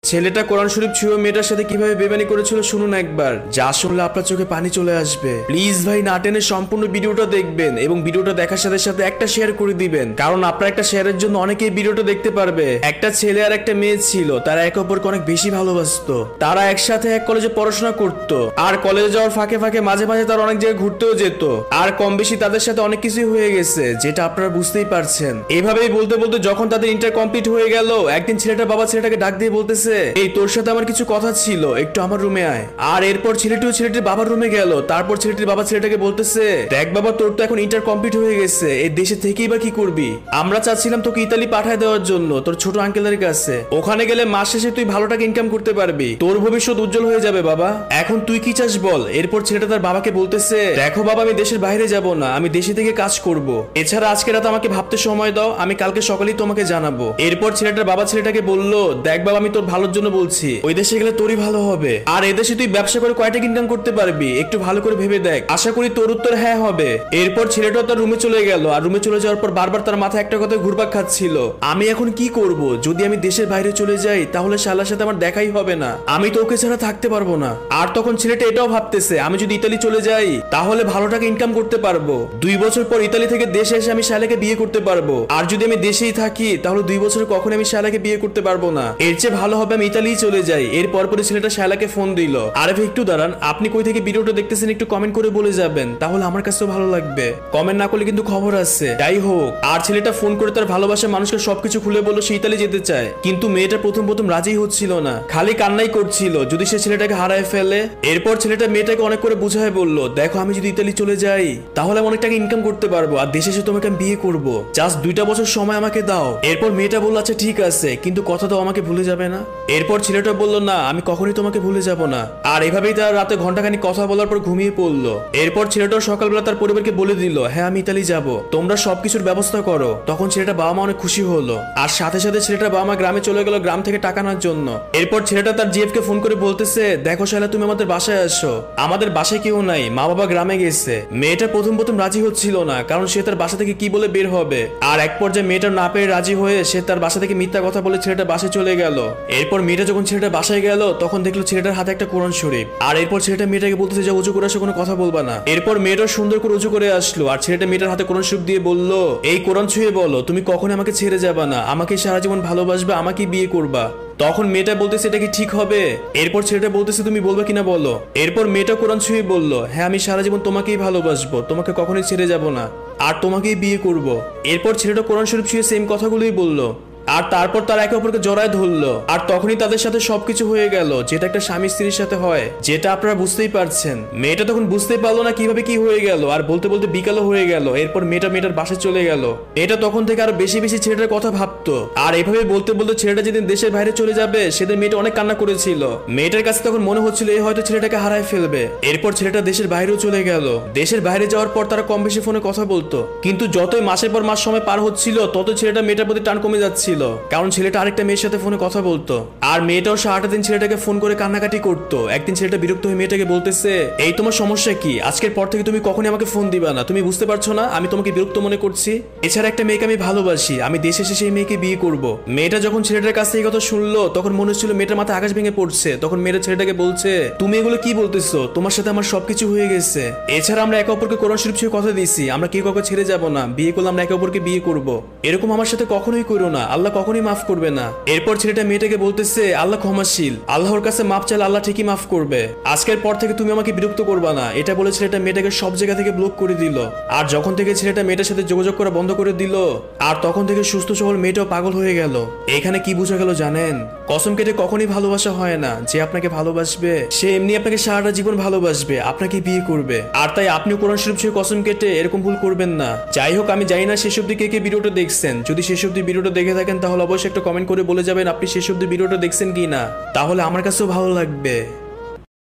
ছেলেটা কোরআন শরীফ ছুঁয়ে মেয়েটার সাথে কিভাবে বেমানি করেছিল শুনুন একবার, যা শুনলে আপনার চোখে পানি চলে আসবে। প্লিজ ভাই না টেনে সম্পূর্ণ ভিডিওটা দেখবেন এবং ভিডিওটা দেখার সাথে সাথে একটা শেয়ার করে দিবেন, কারণ আপনার একটা শেয়ারের জন্য অনেকেই ভিডিওটা দেখতে পারবে। একটা ছেলে আর একটা মেয়ে ছিল, তারা একে অপরকে অনেক বেশি ভালোবাসতো। তারা একসাথে এক কলেজে পড়াশোনা করত, আর কলেজে যাওয়ার ফাঁকে ফাঁকে মাঝে মাঝে তারা অনেক জায়গায় ঘুরতেও যেত। আর কম বেশি তাদের সাথে অনেক কিছুই হয়ে গেছে, যেটা আপনারা বুঝতেই পারছেন। এভাবেই বলতে বলতে যখন তাদের ইন্টার কমপ্লিট হয়ে গেল, একদিন ছেলেটার বাবা ছেলেটাকে ডাক দিয়ে বলতেছে, এই তোর সাথে আমার কিছু কথা ছিল, একটু আমার রুমে আয়। আর এরপর ছেলেটিও ছেলেটির বাবার রুমে গেল। তারপর ছেলেটির বাবা ছেলেটাকে বলতেছে, দেখ বাবা, তোর তো এখন ইন্টার কমপ্লিট হয়ে গেছে, এই দেশে থেকেই বা কি করবি? আমরা চাচ্ছিলাম তোকে ইতালি পাঠায় দেওয়ার জন্য তোর ছোট আঙ্কেলের কাছে। ওখানে গেলে মাস শেষে তুই ভালো টাকা ইনকাম করতে পারবি, তোর ভবিষ্যৎ উজ্জ্বল হয়ে যাবে বাবা। এখন তুই কি চাস বল? এরপর ছেলেটা তার বাবাকে বলতেছে, দেখো বাবা, আমি দেশের বাইরে যাব না, আমি দেশে থেকে কাজ করব। এছাড়া আজকে রাত আমাকে ভাবতে সময় দাও, আমি কালকে সকালেই তোমাকে জানাবো। এরপর ছেলেটার বাবা ছেলেটাকে বলল, দেখ বাবা, আমি তোর ভালোর জন্য বলছি, ওই দেশে গেলে তোরই ভালো হবে। আর এদেশে তুই ব্যবসা করে কয়টা ইনকাম করতে পারবি একটু ভালো করে ভেবে দেখ, আশা করি তোর উত্তর হ্যাঁ হবে। এরপর ছেলেটা তার রুমে চলে গেল। আর রুমে চলে যাওয়ার পর বারবার তার মাথায় একটা কথা ঘুরপাক খাচ্ছিল, আমি এখন কি করব? যদি আমি দেশের বাইরে চলে যাই তাহলে শালার সাথে আমার দেখাই হবে না, আমি তো ওকে ছাড়া থাকতে পারবো না। আর তখন ছেলেটা এটাও ভাবতেছে, আমি যদি ইতালি চলে যাই তাহলে ভালো টাকা ইনকাম করতে পারবো, 2 বছর পর ইতালি থেকে দেশে এসে আমি শালাকে বিয়ে করতে পারবো। আর যদি আমি দেশেই থাকি তাহলে 2 বছরে কখনো আমি শালাকে বিয়ে করতে পারবো না, এর চেয়ে ভালো হবে আমি ইতালি চলে যাই। এরপর পরে ছেলেটা শালাকে ফোন দিল। আরে ভাই একটু দাঁড়ান, আপনি কই থেকে ভিডিওটা দেখতেছেন একটু কমেন্ট করে বলে যাবেন, তাহলে আমার কাছেও ভালো লাগবে। কমেন্ট না করলে কিন্তু খবর আছে। যাই হোক, আর ছেলেটা ফোন করে তার ভালোবাসার মানুষকে সবকিছু খুলে বললো সে ইতালি যেতে চায়, কিন্তু মেয়েটা প্রথম রাজি হচ্ছিল না, খালি কান্নাই করছিল যদি সে ছেলেটাকে হারায় ফেলে। এরপর ছেলেটা মেয়েটাকে অনেক করে বুঝায় বলল, দেখো আমি যদি ইতালি চলে যাই তাহলে আমি অনেক টাকা ইনকাম করতে পারবো, আর দেশে এসে তোমাকে আমি বিয়ে করবো, জাস্ট 2টা বছর সময় আমাকে দাও। এরপর মেয়েটা বললো, আচ্ছা ঠিক আছে, কিন্তু কথা দাও আমাকে ভুলে যাবে না। এরপর ছেলেটা বলল, না আমি কখনোই তোমাকে ভুলে যাব না। আর এভাবেই তার রাতে ঘন্টাখানি কথা বলার পর ঘুমিয়ে পড়লো। এরপর ছেলেটাও সকালবেলা তার পরিবারকে বলে দিল, হ্যাঁ আমি ইতালি যাব, তোমরা সবকিছুর ব্যবস্থা করো। তখন ছেলেটা বাবা মা অনেক খুশি হলো। আর সাথে সাথে ছেলেটা বাবা মা গ্রামে চলে গেল গ্রাম থেকে টাকা আনার জন্য। এরপর ছেলেটা তার জিএফ কে ফোন করে বলতেছে, দেখো শালা তুমি আমাদের বাসায় আসো, আমাদের বাসায় কেউ নাই, মা বাবা গ্রামে গেছে। মেয়েটা প্রথম রাজি হচ্ছিল না, কারণ সে তার বাসা থেকে কি বলে বের হবে। আর এক পর্যায়ে মেয়েটা না পেয়ে রাজি হয়ে সে তার বাসা থেকে মিথ্যা কথা বলে ছেলেটা বাসায় চলে গেল। এরপর মেয়েটা যখন ছেলেটা বাসায় গেল তখন দেখলো ছেলেটার হাতে একটা কোরআন শরীফ। আর এরপর ছেলেটা মেয়েটাকে বলতেছে যে উজু করে আসো, কোনো কথা বলবা না। এরপর মেয়েটা সুন্দর করে উজু করে আসলো। আর ছেলেটা মেয়েটার হাতে কোরআন শরীফ দিয়ে বলল, এই কোরআন ছুঁয়ে বলো তুমি কখনো আমাকে ছেড়ে যাবা না, আমাকে সারা জীবন ভালোবাসবে, আমাকে বিয়ে করবা। তখন মেয়েটা বলতেছে, এটা কি ঠিক হবে? এরপর ছেলেটা বলতেছে, তুমি বলবে কিনা বলো। এরপর মেয়েটা কোরআন ছুঁয়ে বলল, হ্যাঁ আমি সারা জীবন তোমাকেই ভালোবাসবো, তোমাকে কখনোই ছেড়ে যাব না, আর তোমাকেই বিয়ে করব। এরপর ছেলেটা কোরআন শরীফ ছুঁয়ে সেম কথাগুলোই বলল। আর তারপর তারা একে অপরকে জড়ায় ধরলো। আর তখনই তাদের সাথে সবকিছু হয়ে গেল, যেটা একটা স্বামী স্ত্রীর সাথে হয়, যেটা আপনারা বুঝতেই পারছেন। মেয়েটা তখন বুঝতেই পারলো না কিভাবে কি হয়ে গেল। আর বলতে বলতে বিকালও হয়ে গেল। এরপর মেয়েটার বাসায় চলে গেল। এটা তখন থেকে আরো বেশি বেশি ছেলেটার কথা ভাবতো। আর এভাবে বলতে বলতে ছেলেটা যেদিন দেশের বাইরে চলে যাবে সেদিন মেয়েটা অনেক কান্না করেছিল। মেয়েটার কাছে তখন মনে হচ্ছিল এই হয়তো ছেলেটাকে হারায় ফেলবে। এরপর ছেলেটা দেশের বাইরেও চলে গেল। দেশের বাইরে যাওয়ার পর তারা কম বেশি ফোনে কথা বলতো, কিন্তু যতই মাসের পর মাস সময় পার হচ্ছিল তত ছেলেটা মেয়েটার প্রতি টান কমে যাচ্ছিল, কারণ ছেলেটা আরেকটা মেয়ের সাথে ফোনে কথা বলতো। আর মেয়েটাও সারাটা দিন ছেলেটাকে ফোন করে কান্নাকাটি করতো। একদিন ছেলেটা বিরক্ত হয়ে মেয়েটাকে বলতেছে, এই তোমার সমস্যা কি? আজকের পর থেকে তুমি কখনই আমাকে ফোন দিবা না, তুমি বুঝতে পারছো না আমি তোমাকে বিরক্ত মনে করছি? এছাড়া একটা মেয়েকে আমি ভালোবাসি, আমি দেশে এসে সেই মেয়েকে বিয়ে করব। মেয়েটা যখন ছেলেটার কাছ থেকে কথা শুনলো তখন মনে হচ্ছিল মেয়েটার মাথায় আকাশ ভেঙে পড়ছে। তখন মেয়েটা ছেলেটাকে বলছে, তুমি এগুলো কি বলতেছো? তোমার সাথে আমার সবকিছু হয়ে গেছে। এছাড়া আমরা একে অপরকে কোরআন শরীফ ছুঁয়ে কথা দিয়েছি, আমরা কেউ কাউকে ছেড়ে যাব না, বিয়ে করলে আমরা একে অপরকে বিয়ে করব। এরকম আমার সাথে কখনোই করো না, আল্লাহ কখনোই মাফ করবে না। এরপর ছেলেটা মেয়েটাকে বলতেছে, আল্লাহ ক্ষমাশীল, আল্লাহর কাছে মাফ চাইলে আল্লাহ ঠিকই মাফ করবে, আজকের পর থেকে তুমি আমাকে বিরক্ত করবা না। এটা বলে ছেলেটা মেয়েটাকে সব জায়গা থেকে ব্লক করে দিল। আর যখন থেকে ছেলেটা মেয়েটার সাথে যোগাযোগ করা বন্ধ করে দিল, আর তখন থেকে সুস্থ সবল মেয়েটাও পাগল হয়ে গেল। এখানে কি বোঝা গেল জানেন? কসম কেটে কখনই ভালোবাসা হয় না। যে আপনাকে ভালোবাসবে সে এমনি আপনাকে সারাটা জীবন ভালোবাসবে, আপনাকে বিয়ে করবে। আর তাই আপনিও কোরআন শরীফ ছুঁয়ে কসম কেটে এরকম ভুল করবেন না। যাই হোক, আমি জানি না শেষ অব্দি কে কে ভিডিওটা দেখছেন। যদি শেষ অব্দি ভিডিওটা দেখে থাকেন তাহলে অবশ্যই একটা কমেন্ট করে বলে যাবেন আপনি শেষ অব্দি ভিডিওটা দেখছেন কি না, তাহলে আমার কাছেও ভালো লাগবে।